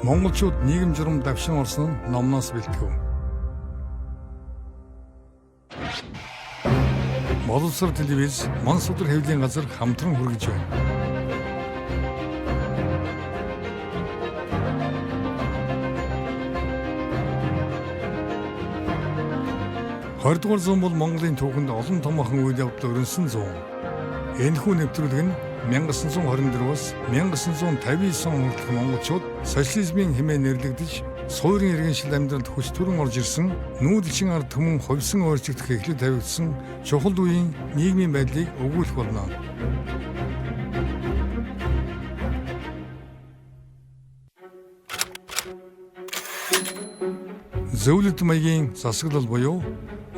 Монголчууд нийгэм журам давшин орсон нь номноос бэлтгэв. Боловсрол телевиз Монс өдөр хэвлэлийн газар хамтран хүргэж байна. Хоёрдугаар зуун бол Монголын түүхэнд олон томоохон үйл явдал өрнөсөн зуун. Энэхүү нэвтрүүлэг нь 1924-өөс 1959 он хүртэлх монголчууд социализмын хэмээн нэрлэгдэж суурин иргэншил амьдралд хүч төрөн орж ирсэн нүүдэлчин ард түмэн ховсон өөрчлөгдөх эхлэл тавигдсан чухал үеийн нийгмийн байдлыг өгүүлэх болно. Зөвлөлт маягийн засаглал буюу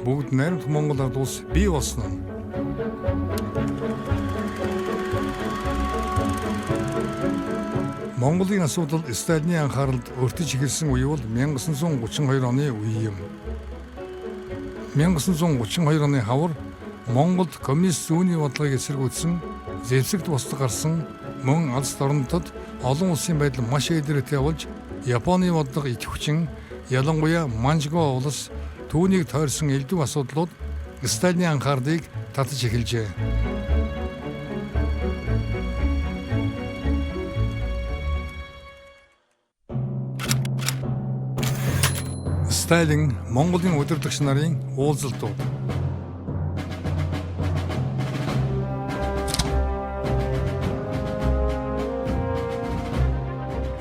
бүгд найрамд Монгол ард улс бий болсон нь. Монголын асуудал Сталины анхааралд өртөж эхэлсэн үе бол 1932 оны үе юм. 1932 оны хавар Монголд коммунист зүүнний бодлогыг эсэргүүцсэн зэвсэгт босдог гарсан мөн алс орнотод олон улсын байдал маш эдрэтэй болж Японы бодлого идэвхжин ялангуяа Манчжоу улс түүнийг тойрсон элдв асуудлууд Сталины анхаарлыг татаж эхэлжээ. Сталин Монголын удирдагч нарын уулзалтууд.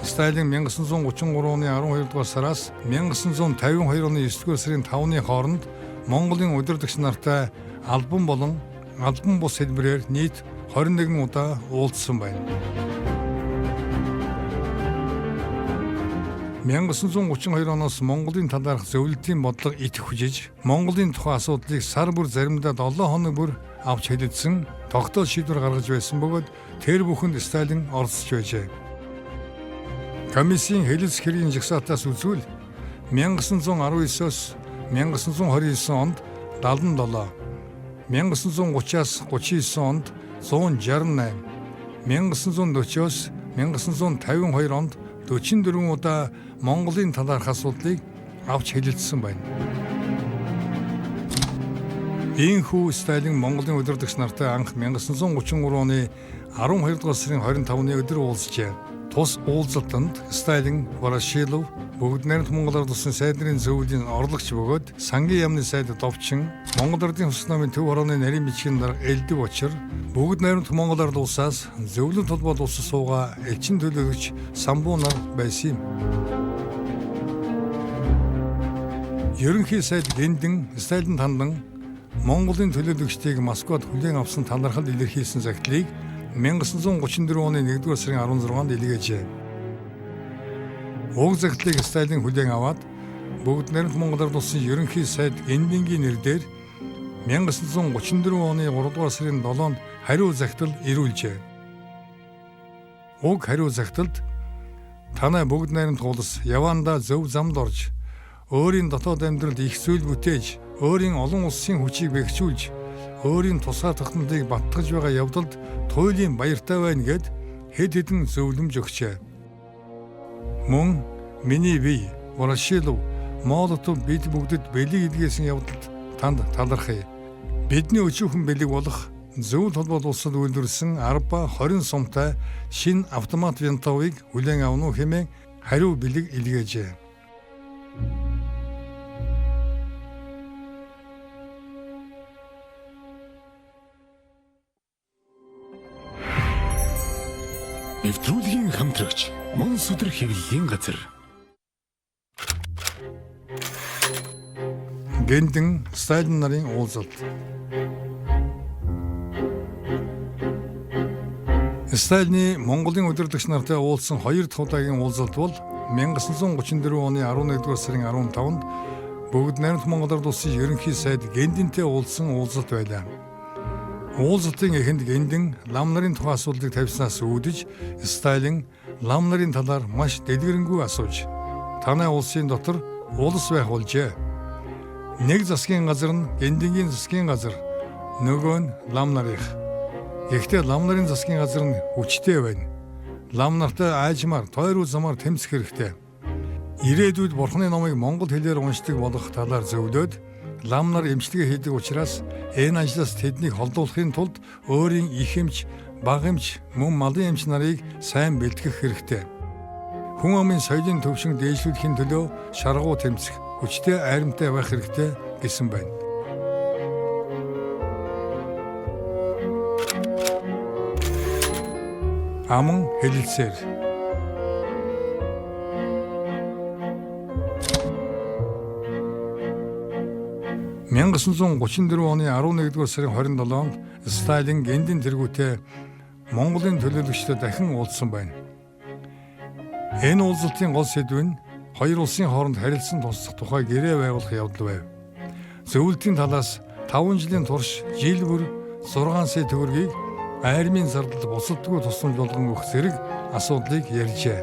Сталин 1933 оны 12 дугаар сараас 1952 оны 9 дугаар сарын 5-ны хооронд Монголын удирдагч нартай албан болон албан бус хэлбэрээр нийт 21 удаа уулзсан байна. 1932 оноос Монголын талаарх зөвлөлтийн бодлого идэвхжиж, Монголын тухай асуудлыг сар бүр заримдаа 7 хоног бүр авч хэлэлцэн тогтоол шийдвэр гаргаж байсан бөгөөд тэр бүхэнд Сталин оролцож байжээ. Комиссийн хэлэлц хэргийн жагсаатаас үзвэл 1919-оос 1929 онд 77, 1930-аас 39 онд 168, 1940-оос 1952 онд 44 удаа Монголын талаарх асуудлыг авч хэлэлцсэн байна. Ийхүү Сталин Монголын удирдагч нартай анх 1933 оны 12 дугаар сарын 25-ны өдөр уулзжээ. Тус уулзалтанд Сталин, Ворошилов, бүгд найрамд Монгол ард улсын сайдны зөвлөлийн орлогч бөгөөд сангийн яамны сайд Довчин, Монгол ардын хүс намын төв хорооны нарийн бичгийн дарга Элдв Очир, бүгд найрамд Монгол ард улсаас зөвлөлт холбоод улс суугаа элчин төлөөлөгч Самбуу нар байсан юм. Ерөнхий сайд Гендэн Сталин тандан Монголын төлөөлөгчдийг Москвад хүлээн авсан талархал илэрхийлсэн загтлыг 1934 оны 1-р сарын 16-нд илгээжээ. Уг загтлыг Сталин хүлээн аваад бүгд найрамд Монгол ард улсын ерөнхий сайд Гендэнгийн нэрээр 1934 оны 3-р сарын 7-нд хариу загтал ирүүлжээ. Уг хариу загталд танай бүгд найрамд улс явандаа зөв замд орж өөрийн дотоод амьдралд их зүйл бүтээж, өөрийн олон улсын хүчийг бэхжүүлж, өөрийн тусгай тогтнолыг баттгаж байгаа явдалд туйлын баяртай байна гэд хэд хэдэн зөвлөмж өгчээ. Мөн миний бие, Ворошилов, Молотов бид бүгдэд бэлэг илгээсэн явдалд танд талархъя. Бидний өчүүхэн бэлэг болох зөвлөлт холбоод улсад үйлдвэрлэсэн 10 ба 20 сумтай шинэ автомат винтовыг хүлээн авах уу хэмээн хариу бэлэг илгээжээ. Нэвтрүүлгийн хамтрагч Монс өдөр хэвлэлийн газар. Гендэн Сталин нарын уулзалт. Сталины Монголын удирдагч нартай уулзсан 2 дахь удаагийн уулзалт бол 1934 оны 11-р сарын 15-нд бүгд найрамд Монгол ард улсын ерөнхий сайд Гендэнтэй уулзсан уулзалт байлаа. Уулзалтын эхэнд Гендэн лам нарын тухай асуудлыг тавьснаас үүдэж Сталин лам нарын талаар маш дэлгэрэнгүй асууж танай улсын дотор улс байх болжээ. Нэг засгийн газар нь Гендэнгийн засгийн газар, нөгөө нь лам нарынх. Гэхдээ лам нарын засгийн газар нь хүчтэй байна. лам нартай айжмаар тойруу замаар тэмцэх хэрэгтэй. Ирээдүйд Бурхны номыг монгол хэлээр уншдаг болох талаар зөвлөд лам нар эмчилгээ хийдэг учраас энэ ажлаас тэднийг холдуулахын тулд өөрийн их эмч, бага эмч, мөн малын эмч нарыг сайн бэлтгэх хэрэгтэй. Хүн амын соёлын төвшин дээшлүүлэхийн төлөө шаргуу тэмцэх, хүчтэй айрамтай байх хэрэгтэй гэсэн байна. Аман хэлэлцээр 1934 оны 11-р сарын 27-нд Сталин гендийн тэргүүтээ Монголын төлөөлөгчдөд дахин уулзсан байна. Энэ уулзалтын гол сэдв нь хоёр улсын хооронд харилцан туслах тухай гэрээ байгуулах явдал байв. Зөвлөлтийн талаас 5 жилийн турш жил бүр 6 сая төгрөгийг армийн зардалд бусадгүй тусламж болгон өгөх зэрэг асуудлыг ярьжээ.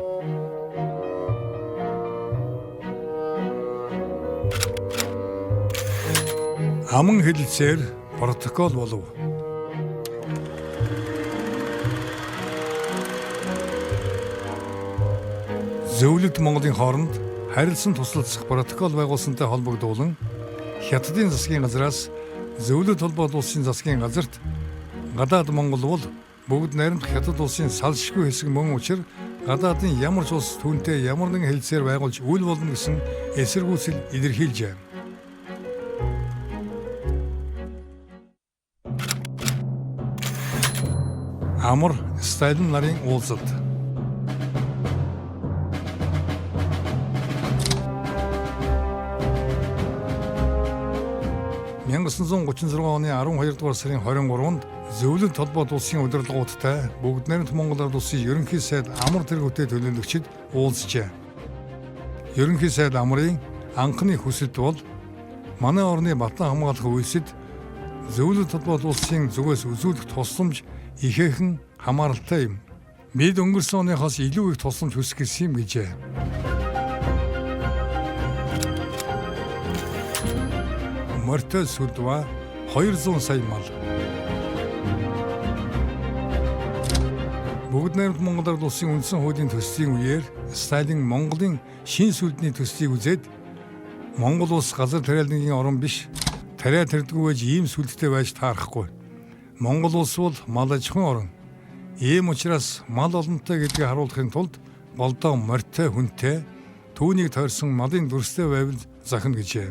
Аман хэлэлцээр протокол болов. Зөвлөлт Монголын хооронд харилцан туслалцах протокол байгуулсантай холбогдуулан Хятадын засгийн газраас зөвлөлт холбоот улсын засгийн газарт гадаад Монгол бол бүгд найрамдах Хятад улсын салшгүй хэсэг мөн учраа гадаадын ямар ч улс түүнтэй ямар нэгэн хэлцээр байгуулж үйл болно гэсэн эсэргүүцэл илэрхийлжээ. Амар Сталин нарын уулзалт. (1936 оны 12-р сарын 23-нд зөвлөлт холбоот улсын удирдлагуудтай бүгд найрамд Монгол Ард улсын ерөнхий сайд Амар тэргүүтээ төлөөлөгчид уулзжээ. Ерөнхий сайд Амрын анхны хүсэлт бол манай орны батлан хамгаалах үйлсэд зөвлөлт холбоот улсын зүгээс үзүүлэх тусламж ихээхэн хамааралтай юм. Бид өнгөрсөн оныхоос илүү их тусламж хүсэх гэсэн юм гэжээ. Морьтой сүлдва 200 сая мал. Бүгд найрамд Монгол Ард улсын үндсэн хуулийн төслийн үеэр Сталин Монголын шин сүлдний төслийг үзээд Монгол улс газар тариалангийн орн биш, тариа тэрдгүй байж ийм сүлдтэй байж таарахгүй. Монгол улс бол мал аж ахуйн орн. Ийм учраас мал олонтой гэдгийг харуулахын тулд болдоо морьтой хүнтэй түүнийг тойрсон малын дүрстэй байвал захина гэжээ.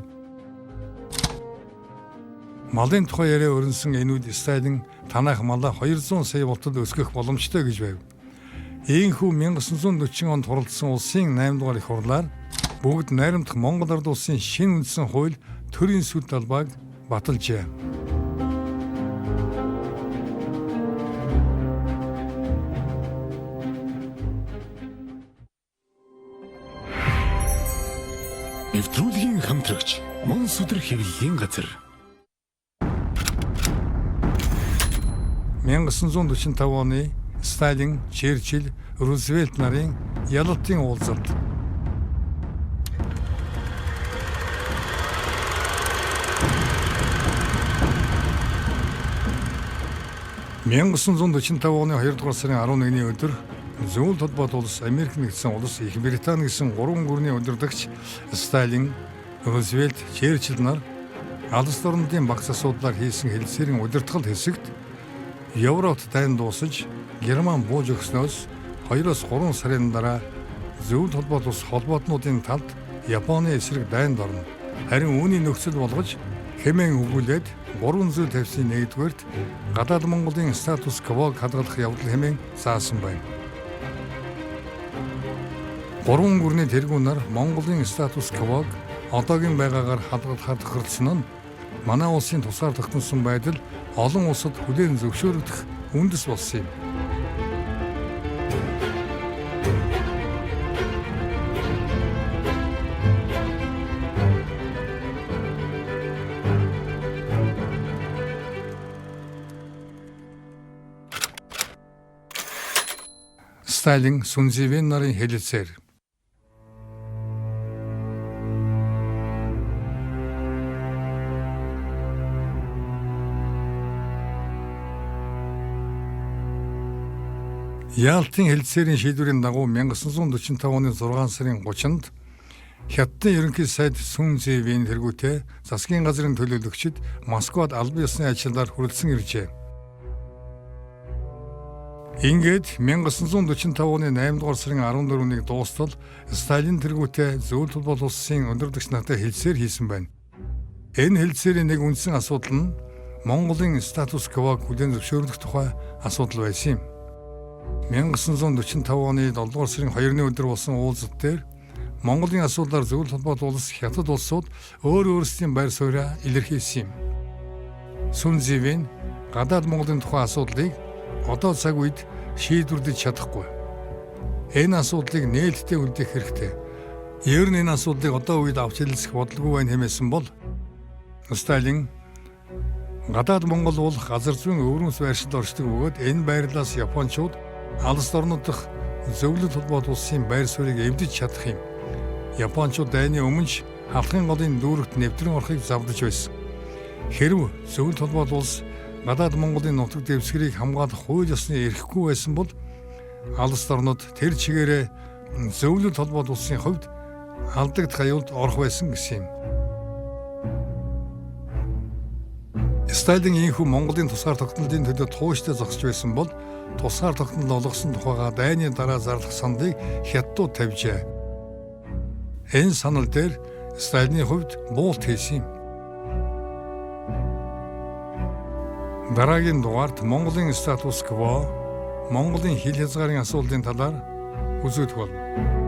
Малын тухай яриа өрнсөн энүүд Сталин танах малаа 200 сая болтод өсгөх боломжтой гэж байв. Ийхүү 1940 онд хуралдсан улсын 8 дугаар их хурлаар бүгд найрамдах Монгол Ард улсын шинэ үндсэн хууль төрийн сүлд талбайг баталжээ. Нэвтрүүлгийн хамтрагч Монс өдөр хэвлэлийн газар. 1945 оны Сталин, Черчилль, Рузвельт нарын ялалтын уулзалт. (1945 оны 2-р сарын 11-ний өдөр зөвлөлт холбоот улс Америк нэгдсэн улс, Их Британи гэсэн 3 гүрний удирдагч Сталин, Рузвельт, Черчилль нар алс орнуудын багц асуудлаар хийсэн хэлэлцээрийн удирдгал хэсэгт Европт дайн дуусаж Герман бууж өгснөөс 2-3 сарын дараа зөвлөлт холбоот улс холбоотнуудын талд Японы эсрэг дайнд орно. Харин үүний нөхцөл болгож хэмээн өгүүлээд 350-ийн 1-р гадаад Монголын статус квог хадгалах явдал хэмээн заасан байна. 3 гүрний тэргүүн нар Монголын статус квог одоогийн байгаагаар хадгалахаар тохиролцсон нь манай улсын тусгаар тогтносон байдал олон улсад хүлээн зөвшөөрөгдөх үндэс болсон юм. Сталин, Сунцзивэн нарын хэлэлцээр. Яалтын хэлтсээрийн шийдвэрийн дагуу 1945 оны 6 сарын 30-нд Хятадын ерөнхий сайд Сүн Зэвийн тэргүүтээ засгийн газрын төлөөлөгчид Москвад албан ёсны ажилдаар хүрэлцэн иржээ. Ингээд 1945 оны 8 дугаар сарын 14-ний дуустал Сталин тэргүүтээ зөвлөлт холбоот улсын өндөрдөгч нартай хэлцээр хийсэн байна. Энэ хэлцээрийн нэг үндсэн асуудал нь Монголын статус квог хүлээн зөвшөөрлөх тухай асуудал байсан юм. 1945 оны 7 дугаар сарын 2-ны өдөр болсон уулзалт дээр Монголын асуудлаар зөвлөлт холбоот улс Хятад улсууд өөрсдийн байр сууриа илэрхийлсэн юм. Сүн Зэвийн гадаад Монголын тухай асуудлыг одоо цаг үед шийдвэрлэж чадахгүй. Энэ асуудлыг нээлттэй үлдээх хэрэгтэй. Ер нь энэ асуудлыг одоо үед авч хэлцэх бодлого байна хэмээсэн бол Сталин гадаад Монгол бол газар зүйн өвөрмөс байршилд оршдог бөгөөд энэ байрлалаас Япончууд алс орнууд дахь зөвлөлт холбоот улсын байр суурийг эвдэж чадах юм. Япончууд дайны өмнө халахын голын дүүрэгт нэвтрэн орохыг завдаж байсан. Хэрв зөвлөлт холбоот улс гадаад Монголын нутаг дэвсгэрийг хамгаалах хууль ёсны эрхгүй байсан бол алс орнууд тэр чигээрээ зөвлөлт холбоот улсын хувьд алдагдах аюулд орох байсан гэсэн юм. Сталин ийхүү Монголын тусгаар тогтнолын төлөө тууштай зогсож байсан бол тусгаар тогтнол олгосон тухайга дайны дараа зарлах саналыг Хятадууд тавьжээ. Энэ санал дээр Сталины хувьд буулт хийсэн юм. Дараагийн дугаард Монголын статус кво, Монголын хил хязгаарын асуудлын талаар үзүүлэх болно.